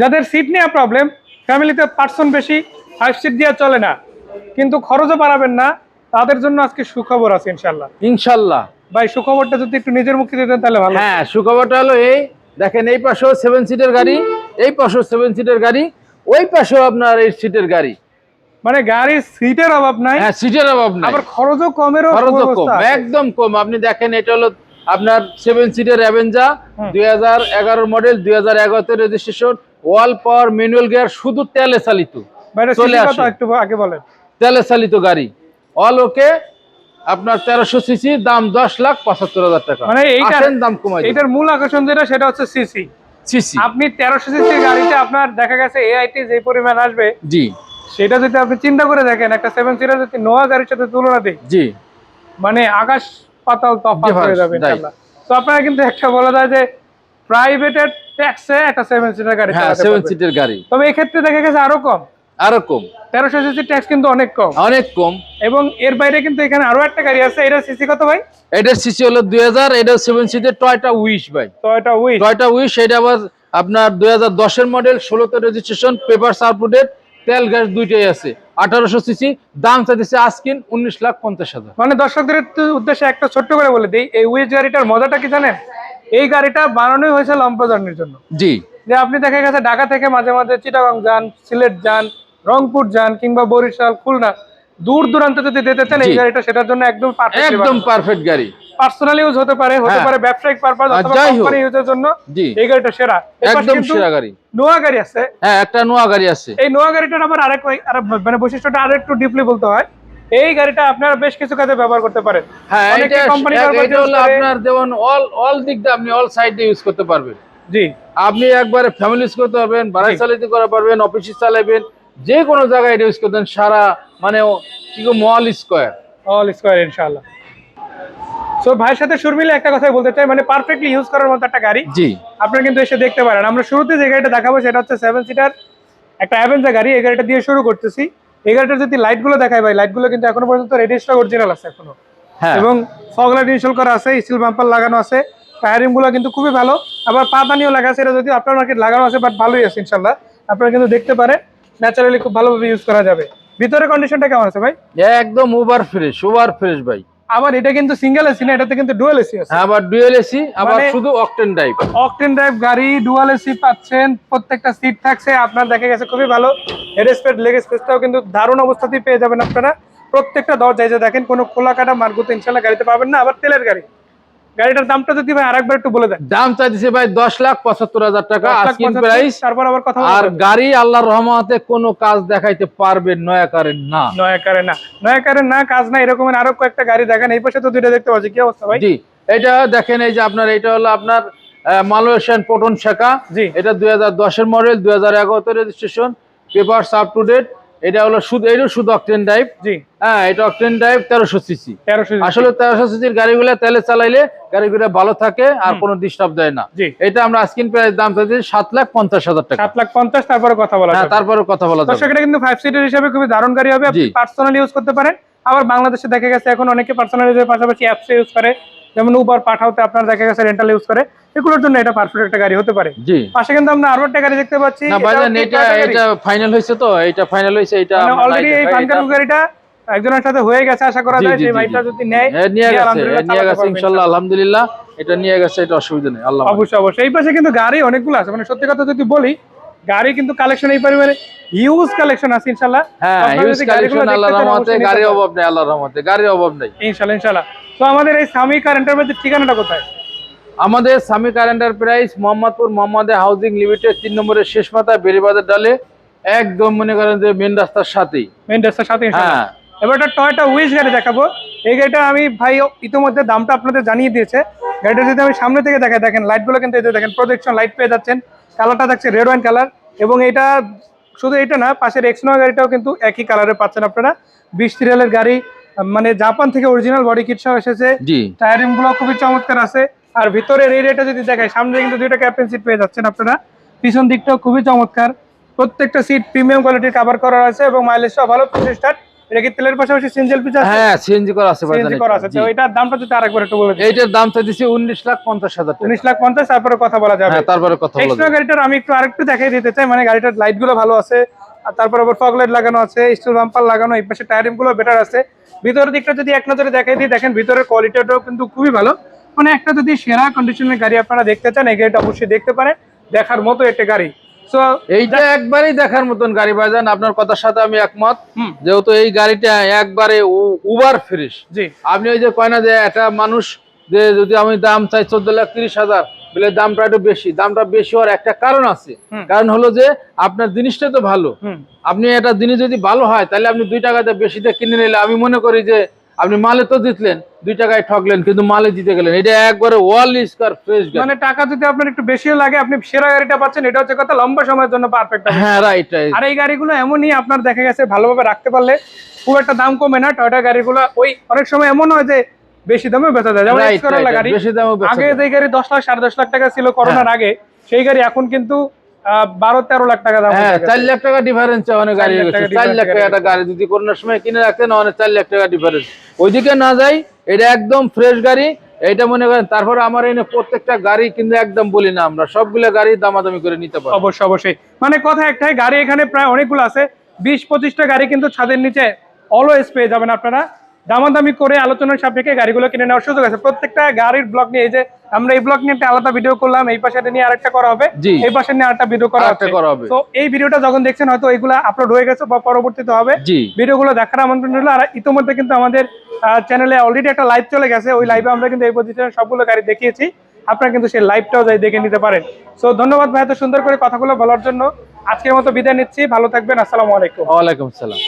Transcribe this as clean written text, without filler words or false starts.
যাদের সিট নিয়ে প্রবলেম, ফ্যামিলিতে পার্সন বেশি, 5 সিট দিয়ে চলে না, কিন্তু খরচও বাড়াবেন না, তাদের জন্য আজকে সুখবর আছে ইনশাল্লাহ। ইনশাল্লাহ ভাই সুখবরটা যদি একটু নিজের মুখে দিতেন তাহলে ভালো। হ্যাঁ, সুখবরটা হলো এই দেখেন, এই পাশেও 7 সিটের গাড়ি, এই পাশেও 7 সিটের গাড়ি, ওই পাশেও আপনার 8 সিটের গাড়ি। মানে গাড়ির সিটের অভাব নাই, হ্যাঁ, সিটের অভাব নাই, আবার খরচও কমেরও খরচও কম, ব্যবস্থা আছে। একদম কম। আপনি দেখেন, এটা হলো আপনার 7 সিটের অ্যাভেঞ্জা, 2011 মডেল, 2011 তে রেজিস্ট্রেশন, ওয়াল পাওয়ার, ম্যানুয়াল গিয়ার, শুধু তেলে চালিত। বাইরে চলে সিসি কত আসে। একটু আগে বলেন। তেলে চালিত গাড়ি, অল ওকে। আপনার 1300 সিসি, দাম 10,75,000 টাকা। মানে এইটার দাম কমাই দিই। এইটার মূল আকর্ষণ যেটা সেটা হচ্ছে সিসি। সিসি আপনি 1300 সিসির গাড়িতে আপনার দেখা গেছে এআইটি যে পরিমাণ আসবে, জি সেটা যদি আপনি চিন্তা করে দেখেন, একটা 7 সিটার যদি নোয়া গাড়ির সাথে তুলনা দিই, জি মানে আকাশ পাতাল তফাৎ হয়ে যাবে তাই। ইনশাআল্লাহ। তো আপনারা কিন্তু একটা বলা যায় যে প্রাইভেটের ট্যাক্সে একটা 7 সিটার গাড়ি হ্যাঁ, চালাতে 7 পারবেন। সিটের গাড়ি। তবে এই ক্ষেত্রে দেখা গেছে আরো কম, আরো কম, 1300 সিসি ট্যাক্স কিন্তু অনেক কম। অনেক কম। এবং এর বাইরে কিন্তু এখানে আরো একটা গাড়ি আছে, এটা সিসি কত ভাই? এটার সিসি হলো 2000, এটা 7 সিটের টয়টা উইশ ভাই। তো এটা উইশ। টয়টা উইশ, এটা আবার আপনার 2010 এর মডেল, 16 তে রেজিস্ট্রেশন, পেপার আপডেট, তেল গ্যাস দুইটাই আছে। 1800 সিসি, দাম চাইতেছে আজকিন 19,50,000। মানে দর্শকদের উদ্দেশ্যে একটা ছোট্ট করে বলে দিই, এই উইশ গাড়িটার মজাটা কি জানেন? এই গাড়িটা বানানোই হয়েছে লম্বা জার্নির জন্য। জি যে আপনি দেখা গেছে ঢাকা থেকে মাঝে মাঝে চিটাগাং যান, সিলেট যান, রংপুর যান, কিংবা বরিশাল, খুলনা, দূর দূরান্ত যদি যেতে চান, এই জি। গাড়িটা সেটার জন্য একদম একদম পারফেক্ট গাড়ি। পার্সোনাল ইউজ হতে পারে, হ্যাঁ। ব্যবসায়িক পারপাস অথবা যাই হোক। কোম্পানি ইউজের জন্য জি। এই গাড়িটা সেরা। এর পাশে একদম কিন্তু সেরা গাড়ি। নোয়া গাড়ি আছে। হ্যাঁ, একটা নোয়া গাড়ি আছে। এই নোয়া গাড়িটার আবার মানে বৈশিষ্ট্যটা আরো একটু ডিপলি বলতে হয়, এই গাড়িটা আপনারা বেশ কিছু কাজে ব্যবহার করতে পারেন। হ্যাঁ, অনেকে কোম্পানি এটা হলো আপনার যেমন অল দিক দিয়ে আপনি অল সাইডে ইউজ করতে পারবেন। জি, আপনি একবারে ফ্যামিলি ইউজ করতে পারবেন, বাড়ি জি। চালিত করতে পারবেন, অফিসে চালাবেন, যে কোনো জায়গায় এটা ইউজ করতেন সারা, মানে কি মল স্কয়ার। অল স্কয়ার ইনশাআল্লাহ। সো ভাইয়ের সাথে সুর মিলে একটা কথাই বলতে চাই, মানে পারফেক্টলি ইউজ করার মতো একটা গাড়ি। জি আপনারা কিন্তু এসে দেখতে পারেন। আমরা শুরুতে যে গাড়িটা দেখাবো সেটা হচ্ছে 7 সিটার একটা অ্যাভেঞ্জার গাড়ি। এই গাড়িটা দিয়ে শুরু করতেছি। এই গাড়িটার যদি লাইটগুলো দেখাই ভাই, লাইটগুলো কিন্তু এখনো পর্যন্ত রেজিস্টার অরিজিনাল আছে এখনো, হ্যাঁ, এবং ফগ লাইট ইনস্টল করা আছে, স্টিল বাম্পার লাগানো আছে, টায়ারিং গুলো কিন্তু খুবই ভালো, আবার পাতানিও লাগা আছে। এটা যদি আপনার মার্কেট লাগানো আছে, বাট ভালোই আছে ইনশাল্লাহ। আপনারা কিন্তু দেখতে পারেন, ন্যাচারালি খুব ভালোভাবে ইউজ করা যাবে। ভিতরে কন্ডিশনটা কেমন আছে ভাই? একদম ওভার ফ্রেশ ভাই। আবার এটা কিন্তু সিঙ্গেল এসি না, এটাতে কিন্তু ডুয়াল এসি আছে। হ্যাঁ, আবার ডুয়েল এসি, আবার মানে শুধু অকটেন ড্রাইভ। অকটেন ড্রাইভ গাড়ি, ডুয়াল এসি পাচ্ছেন, প্রত্যেকটা সিট থাকছে আপনার দেখা গেছে খুবই ভালো। হেড স্পেস, লেগ স্পেসটাও কিন্তু দারুণ অবস্থাতেই পেয়ে যাবেন আপনারা। প্রত্যেকটা দরজায় যে দেখেন, কোনো খোলা কাটা মার্গুতো ইনশাল্লাহ গাড়িতে পাবেন না। আবার তেলের গাড়ি। গাড়িটার দামটা যদি ভাই আরেকবার একটু বলে দেন। দাম চাইছে ভাই 10,75,000 টাকা আস্কিং প্রাইস। তারপর আবার কথা আর গাড়ি আল্লাহর রহমতে কোনো কাজ দেখাইতে পারবে নয়া কারের না। নয়া কারের না, কাজ না, এরকমের আরো কয়েকটা গাড়ি দেখেন। এই পাশে তো দুইটা দেখতে পাচ্ছি, কি অবস্থা ভাই? জি, এটা দেখেন, এই যে আপনার এটা হলো আপনার মালয়েশিয়ান পটন শাখা। জি। এটা 2010 এর মডেল, 2011 তে registration, papers up to date. এটা হলো শুধু অকটেন ড্রাইভ। জি। হ্যাঁ, এটা অকটেন ড্রাইভ, 1300 সিসি। 1300 আসলে 1300 সিসির গাড়িগুলো তেলে চালাইলে গাড়িগুলো ভালো থাকে আর কোনো ডিস্টার্ব দেয় না। জি। এটা আমরা আস্কিং প্রাইস দাম চাইছি 7,50,000 টাকা। 7,50,000, তারপরে কথা বলা হ্যাঁ, যাবে। তারপরে কথা বলা যাবে। দর্শক, এটা কিন্তু 5 সিটার হিসেবে খুবই দারুণ গাড়ি হবে। আপনি জি। পার্সোনাল ইউজ করতে পারেন। আবার বাংলাদেশে দেখা গেছে এখন অনেকে পার্সোনাল ইউজের পাশাপাশি অ্যাপস ইউজ করে, যেমন উবার, পাঠাওতে আপনার দেখা গেছে রেন্টাল ইউজ করে। এগুলোর জন্য এটা পারফেক্ট একটা গাড়ি হতে পারে। জি। পাশে কিন্তু আমরা আরো একটা গাড়ি দেখতে পাচ্ছি। না ভাইজান, এটা ফাইনাল হইছে তো, এটা ফাইনাল হইছে। এটা অলরেডি এই ফানকার গাড়িটা একজনের সাথে হয়ে গেছে, আশা করা যায় সেই ভাইটা যদি নেয়, নিয়ে গেছে ইনশাআল্লাহ, আলহামদুলিল্লাহ। এটা নিয়ে গেছে, এটা অসুবিধা নেই, আল্লাহ। অবশ্যই এই পাশে কিন্তু গাড়ি অনেকগুলো আছে। মানে সত্যি কথা যদি বলি, গাড়ি কিন্তু কালেকশন এই পরিমাণে হিউজ কালেকশন আছে ইনশাআল্লাহ। হ্যাঁ, হিউজ কালেকশন, আল্লাহর রহমতে গাড়ির অভাব নেই, আল্লাহর রহমতে গাড়ির অভাব নেই ইনশাআল্লাহ। তো আমাদের এই সামি কার এন্টারপ্রাইজের ঠিকানাটা কোথায়? আমাদের সামি কার এন্টারপ্রাইজ, মোহাম্মদপুর মোহাম্মদে হাউজিং লিমিটেড, 3 নম্বরের শেষ মাথায়, বেরিবাজার ডালে, একদম মনে করেন যে মেন রাস্তার সাথেই। ইনশাআল্লাহ। এবার একটা টয়োটা উইশ গাড়ি দেখাবো। এই গাড়িটা আমি ভাই ইতিমধ্যে দামটা আপনাদের জানিয়ে দিয়েছে। গাড়িটা যদি আমি সামনে থেকে দেখাই, দেখেন লাইটগুলো কিন্তু এই যে দেখেন, প্রজেকশন লাইট পেয়ে যাচ্ছেন। কালারটা থাকছে রেড ওয়াইন কালার, এবং এটা শুধু এটা না, পাশের এক্সনোয়া গাড়িটাও কিন্তু একই কালারে পাচ্ছেন আপনারা। 20 সিরিয়ালের গাড়ি, মানে জাপান থেকে অরিজিনাল বডি কিট সহ এসেছে। টায়ারিং গুলো খুবই চমৎকার আছে। আর ভিতরের এরিয়াটা যদি দেখাই, সামনে কিন্তু দুইটা ক্যাপ্টেন সিট পেয়ে যাচ্ছেন আপনারা। পিছন দিকটাও খুবই চমৎকার। প্রত্যেকটা সিট প্রিমিয়াম কোয়ালিটির কভার করা আছে, এবং মাইলেজটাও ভালো, 25 স্টার। এটা কি তেলের পাশাপাশি সিএনজি পিস আছে? হ্যাঁ সিএনজি করা আছে ভাইজান, সিএনজি করা আছে। তো এটার দামটা যদি আরেকবার একটু বলে দিন। এইটার দাম চাইছি 19,50,000 টাকা। 19,50,000, তারপরে কথা বলা যাবে। হ্যাঁ তারপরে কথা বলা এক্সট্রা যাবে। গাড়িটার আমি একটু আরেকটু দেখাই দিতে চাই, মানে গাড়িটার লাইট গুলো ভালো আছে, আর তারপর আবার ফগ লাইট লাগানো আছে, স্টিল বাম্পার লাগানো, এই পাশে টায়ারিং গুলো বেটার আছে। ভিতরের দিকটা যদি এক নজরে দেখাই দিই, দেখেন ভিতরের কোয়ালিটিটাও কিন্তু খুবই ভালো। মানে একটা যদি সেরা কন্ডিশনের গাড়ি আপনারা দেখতে চান, এই গাড়িটা অবশ্যই দেখতে পারেন, দেখার মতো একটা গাড়ি। সো এইটা একবারেই দেখার মতন গাড়ি ভাইজান, আপনার কথার সাথে আমি একমত। হুম। যেহেতু এই গাড়িটা একবারে উবার ফ্রেশ। জি আপনি ওই যে কয় না যে একটা মানুষ যে যদি আমি দাম চাই 14,30,000 বলে দামটা একটু বেশি, দামটা বেশি হওয়ার একটা কারণ আছে। হুম। কারণ হলো যে আপনার জিনিসটা তো ভালো, হুম আপনি একটা জিনিস যদি ভালো হয় তাহলে আপনি 2 টাকাতে বেশিতে কিনে নিলে আমি মনে করি যে আপনি মালে তো জিতলেন, 2 টাকায় ঠকলেন কিন্তু মালে জিতে গেলেন। এটা একবারে ওয়াল স্কয়ার ফ্রেশ গাড়ি। মানে টাকা যদি আপনার একটু বেশিও লাগে, আপনি সেরা গাড়িটা পাচ্ছেন, এটা হচ্ছে কথা, লম্বা সময়ের জন্য পারফেক্ট হবে। হ্যাঁ রাইট রাইট। আর এই গাড়িগুলো এমনই আপনার দেখা গেছে ভালোভাবে রাখতে পারলে খুব একটা দাম কমে না। টয়োটা গাড়িগুলো ওই অনেক সময় এমন হয় যে বেশি দামে বেচা যায়, যেমন Right, এক্স করোলা right, গাড়ি। বেশি দামেও বেচা আগে যায়। যে গাড়ি 10 লাখ 10.5 লাখ টাকা ছিল করোনার আগে, সেই গাড়ি এখন কিন্তু 12-13 লাখ টাকা দাম হ্যাঁ হয়ে গেছে। 4 লাখ টাকা ডিফারেন্স অনেক গাড়ি 4 লাখ হয়ে টাকা গেছে। 4 লাখ টাকা একটা গাড়ি যদি করোনার সময় কিনে রাখতেন অনেক 4 লাখ টাকা ডিফারেন্স। ওইদিকে না যাই, এটা একদম ফ্রেশ গাড়ি। এটা মনে করেন তারপর আমার এনে প্রত্যেকটা গাড়ি কিন্তু একদম বলি না, আমরা সবগুলো গাড়ি দামাদামি করে নিতে পারবো। অবশ্যই অবশ্যই, মানে কথা একটাই, গাড়ি এখানে প্রায় অনেকগুলো আছে, 20-25টা গাড়ি কিন্তু ছাদের নিচে অলওয়েজ পেয়ে যাবেন আপনারা। দামাদামি করে আলোচনার সাপেক্ষে গাড়িগুলো কিনে নেওয়ার সুযোগ আছে। প্রত্যেকটা গাড়ির ব্লগ নিয়ে, এই যে আমরা এই ব্লগ নিয়ে একটা আলাদা ভিডিও করলাম, এই পাশে নিয়ে আরেকটা করা হবে, জি। এই পাশে নিয়ে আরেকটা ভিডিও করা আরেকটা করা হবে। তো এই ভিডিওটা যখন দেখছেন হয়তো এইগুলা আপলোড হয়ে গেছে বা পরবর্তীতে হবে। জি। ভিডিওগুলো দেখার আমন্ত্রণ রইল। আর ইতিমধ্যে কিন্তু আমাদের চ্যানেলে অলরেডি একটা লাইভ চলে গেছে, ওই লাইভে আমরা কিন্তু এই পজিশনে সবগুলো গাড়ি দেখিয়েছি, আপনারা কিন্তু সেই লাইভটাও যাই দেখে নিতে পারেন। সো ধন্যবাদ ভাই এত সুন্দর করে কথাগুলো বলার জন্য। আজকের মতো বিদায় নিচ্ছি, ভালো থাকবেন, আসসালামু আলাইকুম। ওয়ালাইকুম আসসালাম।